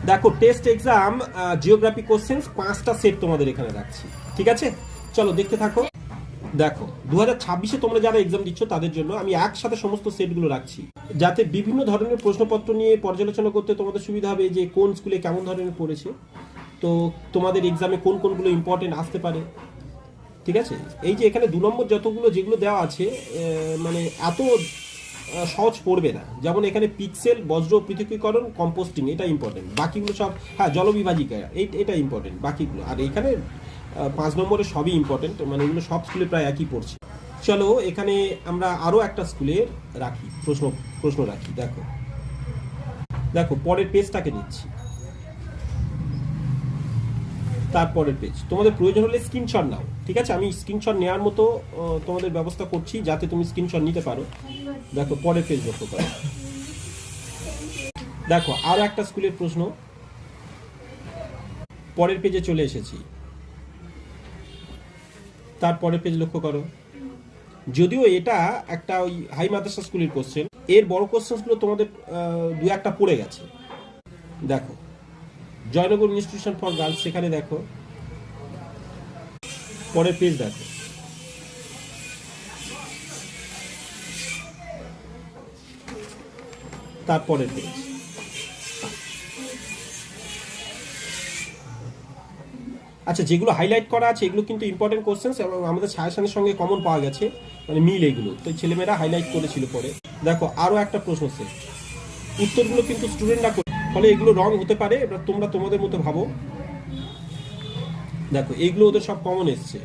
দেখো test exam geography questions 5টা set তোমাদের এখানে রাখছি, ঠিক আছে? চলো দেখতে থাকো। দেখো 2026-এ তোমরা যারা এক্সাম দিচ্ছ তাদের জন্য আমি একসাথে সমস্ত সেটগুলো রাখছি, যাতে বিভিন্ন ধরনের প্রশ্নপত্র নিয়ে পর্যালোচনা করতে তোমাদের সুবিধা হবে, যে কোন স্কুলে কেমন ধরনের পড়েছে, তো তোমাদের এক্সামে কোন কোনগুলো ইম্পর্টেন্ট আসতে পারে, ঠিক আছে? এই যে এখানে 2 নম্বর যতগুলো যেগুলো দেওয়া আছে, মানে এত সহজ পড়বে না। যেমন এখানে পিক্সেল, বজ্র পৃথকীকরণ, কম্পোস্টিং, এটা ইম্পর্টেন্ট। বাকিগুলো সব, হ্যাঁ জলবিভাজিকা এটা ইম্পর্টেন্ট, বাকিগুলো আর এইখানে 5 নম্বরে সবই ইম্পর্টেন্ট, মানে এগুলো সব স্কুলে প্রায় একই পড়ছে। চলো এখানে আমরা আরও একটা স্কুলের রাখি, প্রশ্ন রাখি। দেখো দেখো পরের পেজটাকে নিচ্ছি, তারপরের পেজ। তোমাদের প্রয়োজন হলে স্ক্রিনশট নাও, ঠিক আছে? আমি স্ক্রিনশট নেওয়ার মতো তোমাদের ব্যবস্থা করছি, যাতে তুমি স্ক্রিনশট নিতে পারো। দেখো পরের পেজ লক্ষ্য করো। দেখো আরো একটা স্কুলের প্রশ্ন, পরের পেজে চলে এসেছি। তারপরের পেজ লক্ষ্য করো। যদিও এটা একটা ওই হাই মাদ্রাসা স্কুলের কোশ্চেন, এর বড় কোশ্চেনগুলো তোমাদের 2-1টা পড়ে গেছে। দেখো জয়নগর ইনস্টিটিউশন ফর গার্লস, সেখানে দেখো পরের পেজ। দেখো তারপরের পেজ। আচ্ছা, যেগুলো হাইলাইট করা আছে এগুলো কিন্তু ইম্পর্টেন্ট কোশ্চেন্স, এবং আমাদের সাজেশনের সঙ্গে কমন পাওয়া গেছে, মানে মিল এগুলো, তো ছেলেমেয়েরা হাইলাইট করেছিল পরে। দেখো আরও একটা প্রশ্ন সেট, উত্তরগুলো কিন্তু স্টুডেন্টরা করে, ফলে এগুলো রং হতে পারে, এবার তোমরা তোমাদের মতো ভাবো। দেখো এইগুলো ওদের সব কমন এসছে।